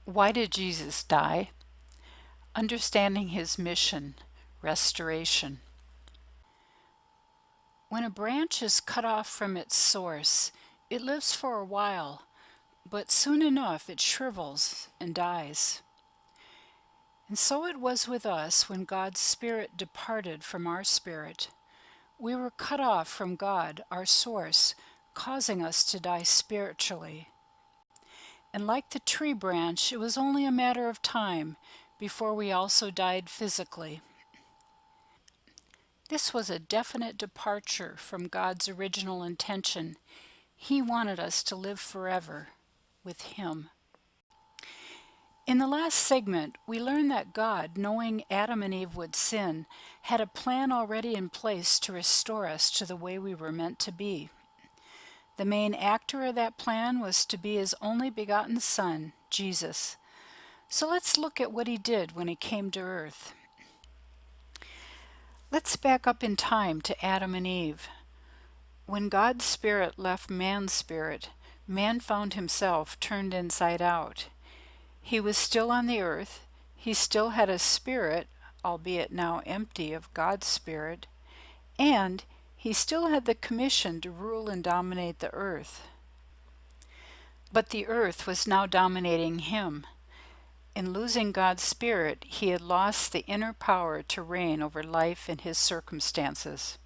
Why did Jesus die? Understanding his mission, restoration. When a branch is cut off from its source, it lives for a while, but soon enough it shrivels and dies. And so it was with us when God's Spirit departed from our spirit. We were cut off from God, our source, causing us to die spiritually. And like the tree branch, it was only a matter of time before we also died physically. This was a definite departure from God's original intention. He wanted us to live forever with Him. In the last segment, we learned that God, knowing Adam and Eve would sin, had a plan already in place to restore us to the way we were meant to be. The main actor of that plan was to be His only begotten Son, Jesus. So let's look at what He did when He came to earth. Let's back up in time to Adam and Eve. When God's Spirit left man's spirit, man found himself turned inside out. He was still on the earth. He still had a spirit, albeit now empty of God's Spirit, and he still had the commission to rule and dominate the earth. But the earth was now dominating him. In losing God's Spirit, he had lost the inner power to reign over life and his circumstances.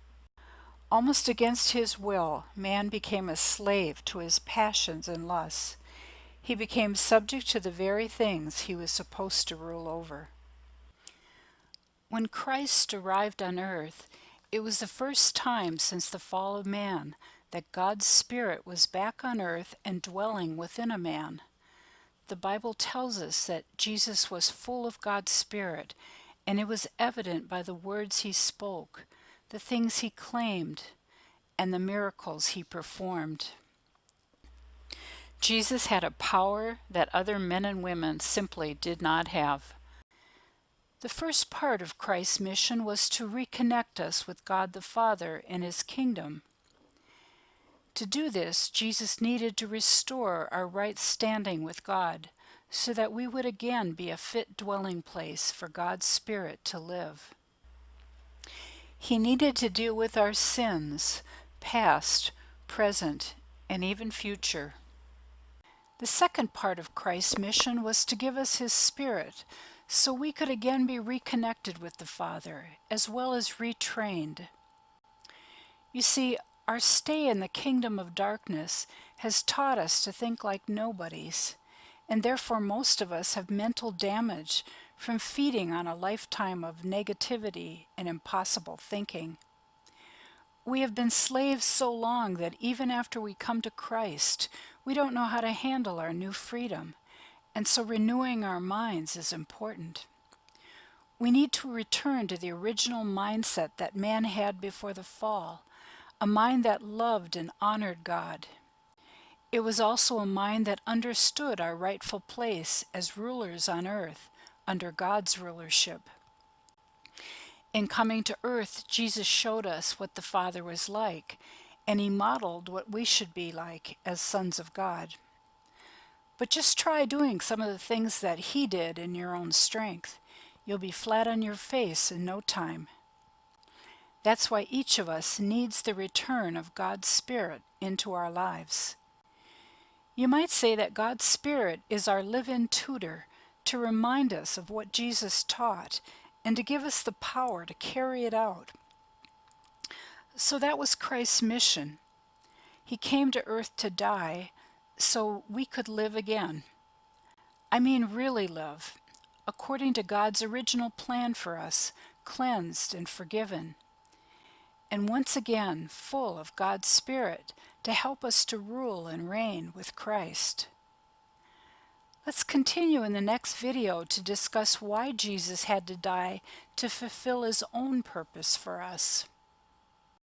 Almost against his will, man became a slave to his passions and lusts. He became subject to the very things he was supposed to rule over. When Christ arrived on earth, it was the first time since the fall of man that God's Spirit was back on earth and dwelling within a man. The Bible tells us that Jesus was full of God's Spirit, and it was evident by the words he spoke, the things he claimed, and the miracles he performed. Jesus had a power that other men and women simply did not have. The first part of Christ's mission was to reconnect us with God the Father and His kingdom. To do this, Jesus needed to restore our right standing with God, so that we would again be a fit dwelling place for God's Spirit to live. He needed to deal with our sins, past, present, and even future. The second part of Christ's mission was to give us His Spirit, so we could again be reconnected with the Father, as well as retrained. You see, our stay in the kingdom of darkness has taught us to think like nobodies, and therefore most of us have mental damage from feeding on a lifetime of negativity and impossible thinking. We have been slaves so long that even after we come to Christ, we don't know how to handle our new freedom, and so renewing our minds is important. We need to return to the original mindset that man had before the fall, a mind that loved and honored God. It was also a mind that understood our rightful place as rulers on earth under God's rulership. In coming to earth, Jesus showed us what the Father was like, and He modeled what we should be like as sons of God. But just try doing some of the things that He did in your own strength. You'll be flat on your face in no time. That's why each of us needs the return of God's Spirit into our lives. You might say that God's Spirit is our live-in tutor to remind us of what Jesus taught and to give us the power to carry it out. So that was Christ's mission. He came to earth to die so we could live again. I mean really live, according to God's original plan for us, cleansed and forgiven. And once again, full of God's Spirit to help us to rule and reign with Christ. Let's continue in the next video to discuss why Jesus had to die to fulfill His own purpose for us.